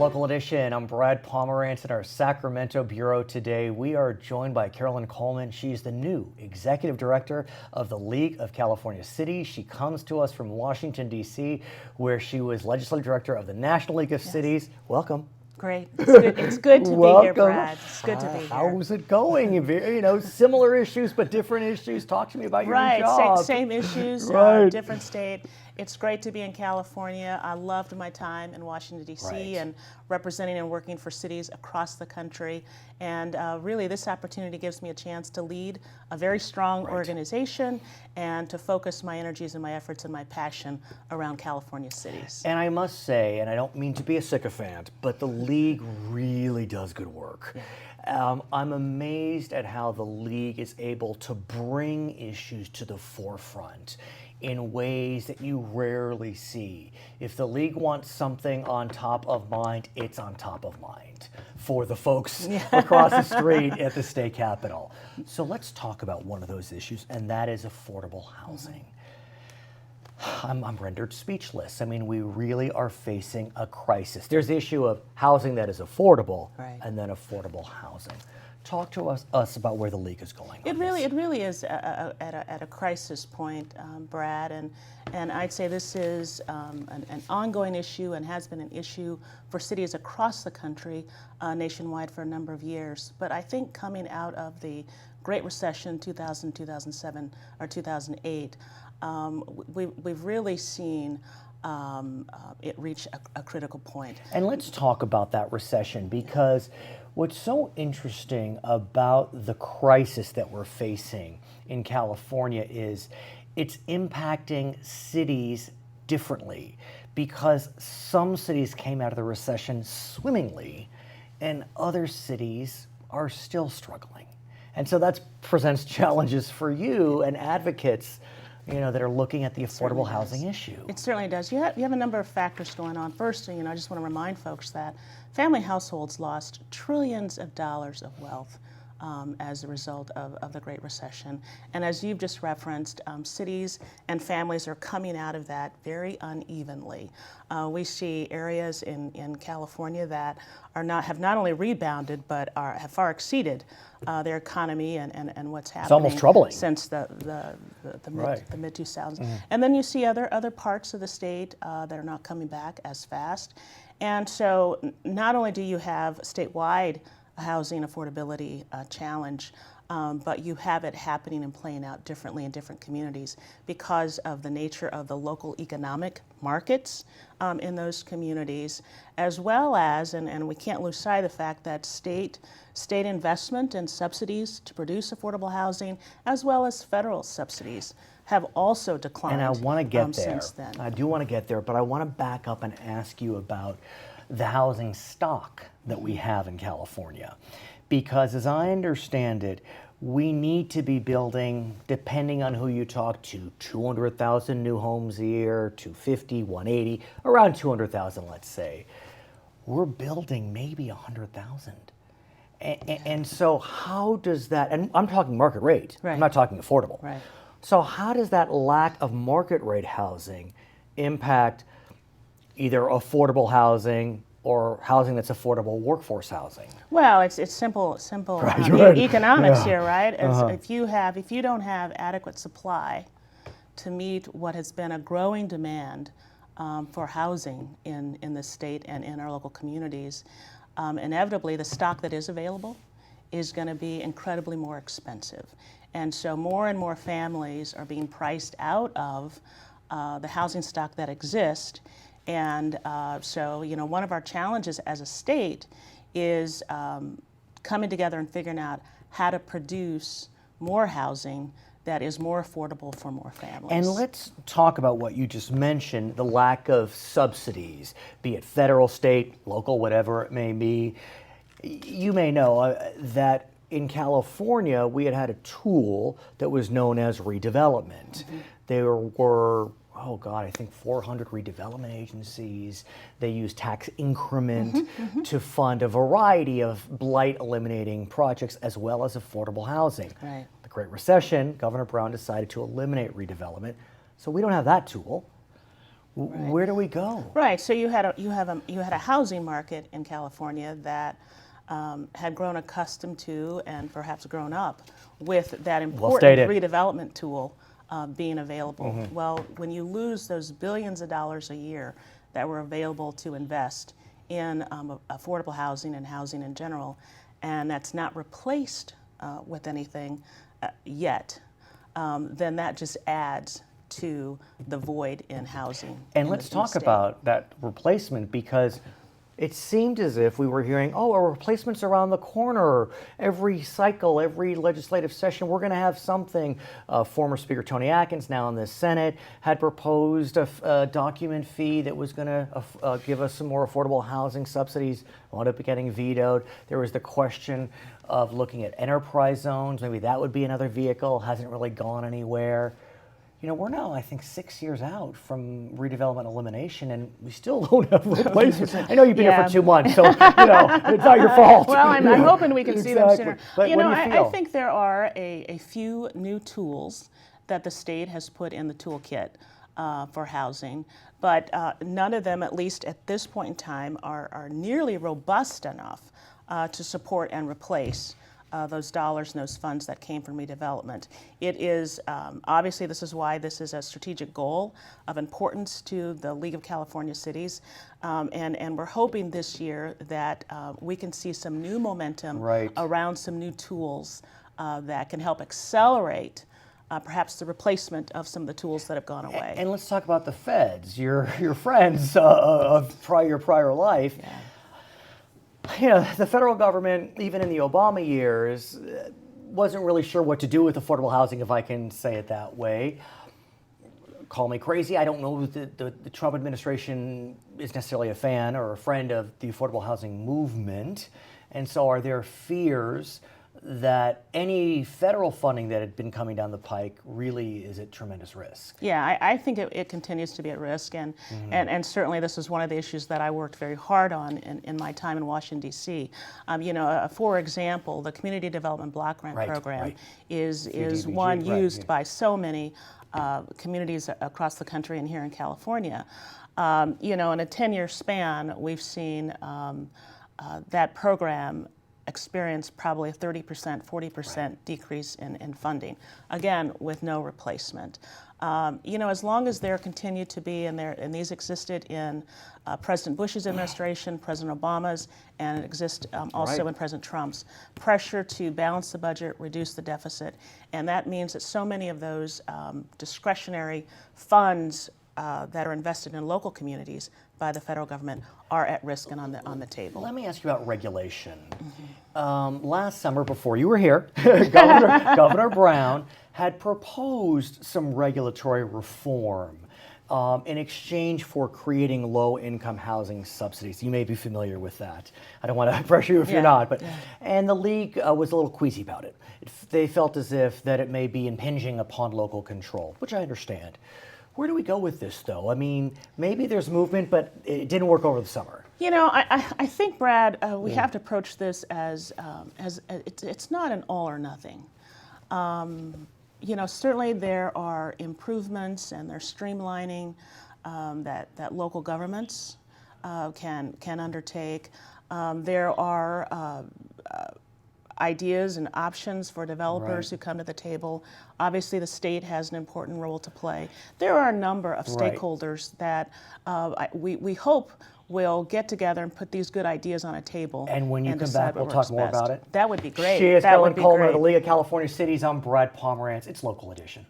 Local Edition. I'm Brad Pomerance in our Sacramento Bureau today. We are joined by Carolyn Coleman. She's the new Executive Director of the League of California Cities. She comes to us from Washington, D.C., where she was Legislative Director of the National League of Cities. Welcome. Great. It's good to be here, Brad. It's good to be here. How's it going? You know, similar issues, but different issues. Talk to me about your new job. Same issues, Right. different state. It's great to be in California. I loved my time in Washington, D.C. and representing and working for cities across the country. And really, this opportunity gives me a chance to lead a very strong organization and to focus my energies and my efforts and my passion around California cities. And I must say, and I don't mean to be a sycophant, but the League really does good work. Yeah. I'm amazed at how the League is able to bring issues to the forefront in ways that you rarely see. If the League wants something on top of mind, it's on top of mind for the folks across the street at the state capitol. So let's talk about one of those issues, and that is affordable housing. I'm rendered speechless. I mean, we really are facing a crisis. There's the issue of housing that is affordable, and then affordable housing. Talk to us about where the League is going. It really is at a crisis point, Brad, and I'd say this is an ongoing issue and has been an issue for cities across the country, nationwide for a number of years. But I think coming out of the Great Recession, 2000, 2007, or 2008, we've really seen it reach a critical point. And let's talk about that recession, because what's so interesting about the crisis that we're facing in California is it's impacting cities differently, because some cities came out of the recession swimmingly and other cities are still struggling. And so that presents challenges for you and advocates, you know, that are looking at the affordable housing issue. It certainly does. You have a number of factors going on. First, I just want to remind folks that family households lost trillions of dollars of wealth as a result of the Great Recession. And as you've just referenced, cities and families are coming out of that very unevenly. We see areas in California that have not only rebounded, but have far exceeded their economy and what's happening. It's almost troubling. Since the mid-2000s. And then you see other parts of the state that are not coming back as fast. And so not only do you have statewide housing affordability challenge, but you have it happening and playing out differently in different communities because of the nature of the local economic markets in those communities, as well as, and we can't lose sight of the fact that state investment and subsidies to produce affordable housing, as well as federal subsidies, have also declined. And I want to get there. Since then. I do want to get there, but I want to back up and ask you about the housing stock that we have in California. Because as I understand it, we need to be building, depending on who you talk to, 200,000 new homes a year, 250, 180, around 200,000, let's say. We're building maybe 100,000. And so how does that, and I'm talking market rate, I'm not talking affordable. Right. So how does that lack of market rate housing impact either affordable housing or housing that's affordable workforce housing? Well, it's simple economics here, right? If you don't have adequate supply to meet what has been a growing demand for housing in the state and in our local communities, inevitably the stock that is available is going to be incredibly more expensive. And so more and more families are being priced out of the housing stock that exists. And so, one of our challenges as a state is coming together and figuring out how to produce more housing that is more affordable for more families. And let's talk about what you just mentioned, the lack of subsidies, be it federal, state, local, whatever it may be. You may know that in California, we had a tool that was known as Redevelopment. There were, I think 400 redevelopment agencies. They used tax increment to fund a variety of blight eliminating projects as well as affordable housing. Right. The Great Recession, Governor Brown decided to eliminate redevelopment. So we don't have that tool. Where do we go? Right. So you had a housing market in California that had grown accustomed to and perhaps grown up with that important redevelopment tool being available. Well, when you lose those billions of dollars a year that were available to invest in affordable housing and housing in general, and that's not replaced with anything yet, then that just adds to the void in housing. And let's talk about that replacement, because it seemed as if we were hearing, oh, a replacement's around the corner. Every cycle, every legislative session, we're going to have something. Former Speaker Tony Atkins, now in the Senate, had proposed a document fee that was going to give us some more affordable housing subsidies. Wound up getting vetoed. There was the question of looking at enterprise zones. Maybe that would be another vehicle. Hasn't really gone anywhere. You know, we're now, I think, 6 years out from redevelopment elimination, and we still don't have replacements. I know you've been here for 2 months, so, you know, it's not your fault. Well, I'm hoping we can see them sooner. But you know, I think there are a few new tools that the state has put in the toolkit for housing, but none of them, at least at this point in time, are nearly robust enough to support and replace those dollars and those funds that came from redevelopment. It is, obviously this is why this is a strategic goal of importance to the League of California Cities, and we're hoping this year that we can see some new momentum around some new tools that can help accelerate perhaps the replacement of some of the tools that have gone away. And let's talk about the feds, your friends of your prior life. Yeah. You know, the federal government, even in the Obama years, wasn't really sure what to do with affordable housing, if I can say it that way. Call me crazy. I don't know if the Trump administration is necessarily a fan or a friend of the affordable housing movement. And so are there fears that any federal funding that had been coming down the pike really is at tremendous risk? Yeah, I think it continues to be at risk, and certainly this is one of the issues that I worked very hard on in my time in Washington, D.C. You know, for example, the Community Development Block Grant Program is one used by so many communities across the country and here in California. You know, in a 10-year span, we've seen that program experience probably a 30%, 40% decrease in funding, again, with no replacement. You know, as long as there continue to be, and these existed in President Bush's administration, President Obama's, and exist also in President Trump's, pressure to balance the budget, reduce the deficit, and that means that so many of those discretionary funds that are invested in local communities by the federal government are at risk and on the table. Let me ask you about regulation. Last summer, before you were here, Governor Brown had proposed some regulatory reform in exchange for creating low-income housing subsidies. You may be familiar with that. I don't want to pressure you if you're not, but and the league was a little queasy about it. They felt as if that it may be impinging upon local control, which I understand. Where do we go with this, though? I mean, maybe there's movement, but it didn't work over the summer. You know, I think, Brad, we have to approach this as it's not an all or nothing. You know, certainly there are improvements and there's streamlining that local governments can undertake. There are ideas and options for developers who come to the table. Obviously, the state has an important role to play. There are a number of stakeholders that we hope will get together and put these good ideas on a table. And when you come back, we'll talk more about it. That would be great. She is Carolyn Coleman of the League of California Cities. I'm Brad Pomerance. It's Local Edition.